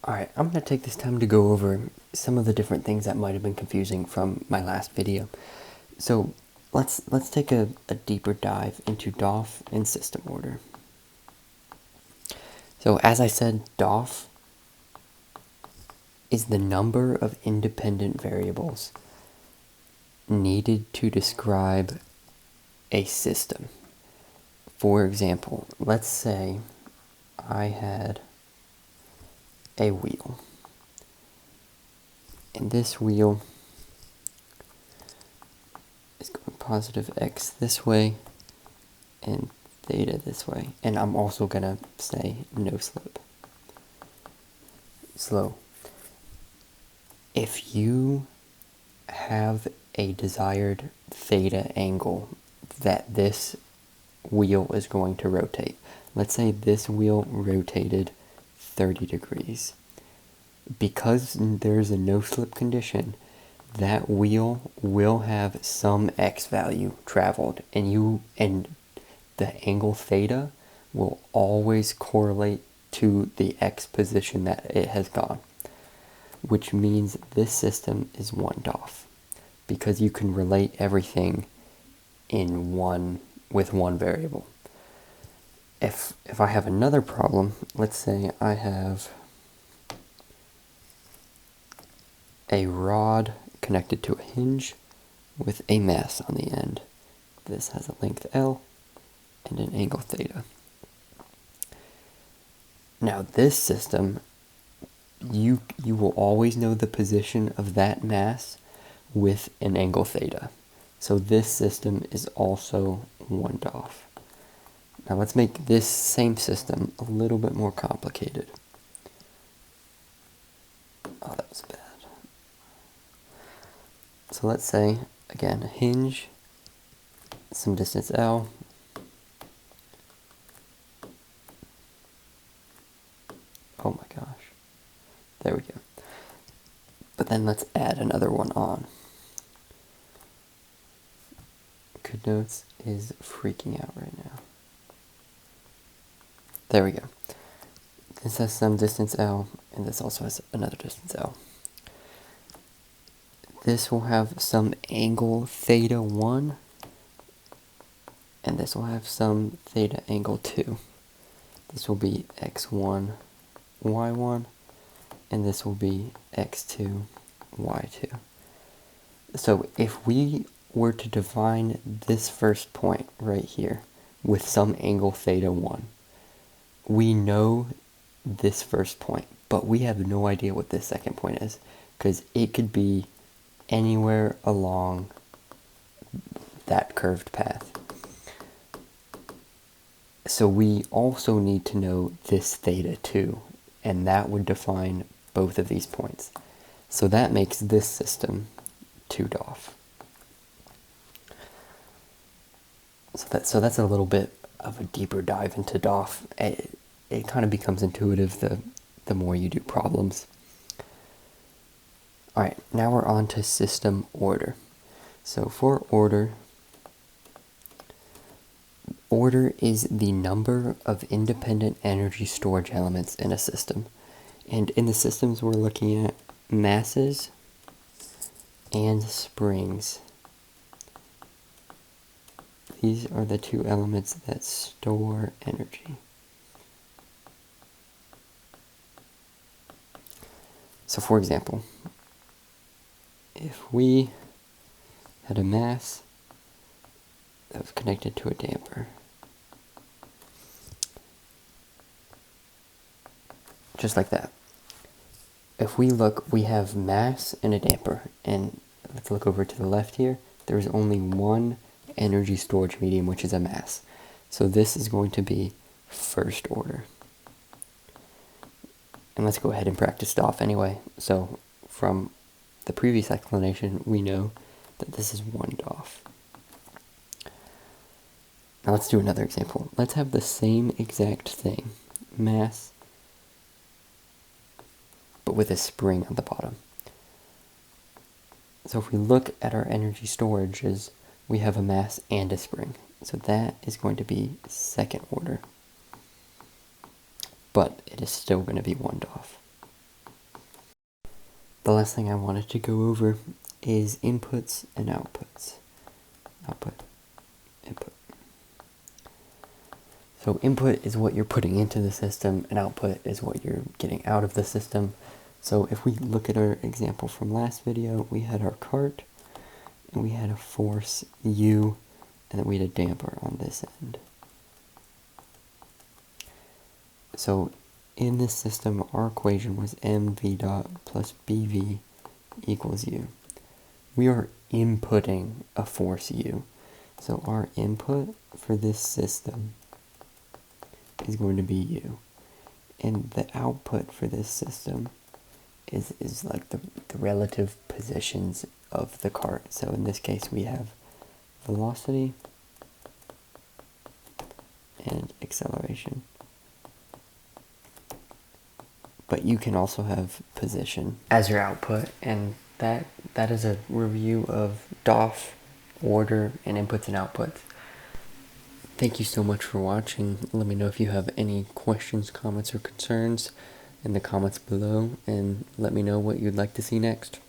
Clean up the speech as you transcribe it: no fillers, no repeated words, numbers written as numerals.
Alright, I'm going to take this time to go over some of the different things that might have been confusing from my last video. So let's take a deeper dive into DOF and system order. So as I said, DOF is the number of independent variables needed to describe a system. For example, let's say I had a wheel, and this wheel is going positive x this way and theta this way, and I'm also gonna say no slope. Slow. If you have a desired theta angle that this wheel is going to rotate, let's say this wheel rotated 30 degrees. Because there's a no-slip condition, that wheel will have some x value traveled, and the angle theta will always correlate to the x position that it has gone, which means this system is 1 DOF, because you can relate everything with one variable. If I have another problem, let's say I have a rod connected to a hinge with a mass on the end. This has a length L and an angle theta. Now this system, you will always know the position of that mass with an angle theta. So this system is also 1 DOF. Now let's make this same system a little bit more complicated. Oh, that was bad. So let's say, again, a hinge, some distance L, oh my gosh, there we go. But then let's add another one on. GoodNotes is freaking out right now. There we go. This has some distance L, and this also has another distance L. This will have some angle theta 1, and this will have some theta angle 2. This will be x1, y1, and this will be x2, y2. So if we were to define this first point right here with some angle theta 1, we know this first point, but we have no idea what this second point is, because it could be anywhere along that curved path. So we also need to know this theta too, and that would define both of these points. So that makes this system 2 DOF. So that's a little bit of a deeper dive into DOF. It kind of becomes intuitive the more you do problems. Alright, now we're on to system order. So for order is the number of independent energy storage elements in a system. And in the systems we're looking at masses and springs. These are the two elements that store energy. So for example, if we had a mass that was connected to a damper, just like that. If we look, we have mass and a damper, and let's look over to the left here. There's only one energy storage medium, which is a mass. So this is going to be first order. And let's go ahead and practice DOF anyway. So from the previous explanation, we know that this is 1 DOF. Now let's do another example. Let's have the same exact thing, mass, but with a spring on the bottom. So if we look at our energy storages, we have a mass and a spring. So that is going to be second order. But it is still going to be 1 DOF. the last thing I wanted to go over is inputs and outputs. Output, input. So input is what you're putting into the system, and output is what you're getting out of the system. So if we look at our example from last video, we had our cart, and we had a force U, and then we had a damper on this end. So in this system, our equation was mv dot plus bv equals u. We are inputting a force u. So our input for this system is going to be u. And the output for this system is like the relative positions of the cart. So in this case, we have velocity and acceleration. But you can also have position as your output, and that is a review of DOF, order, and inputs and outputs. Thank you so much for watching. Let me know if you have any questions, comments, or concerns in the comments below, and let me know what you'd like to see next.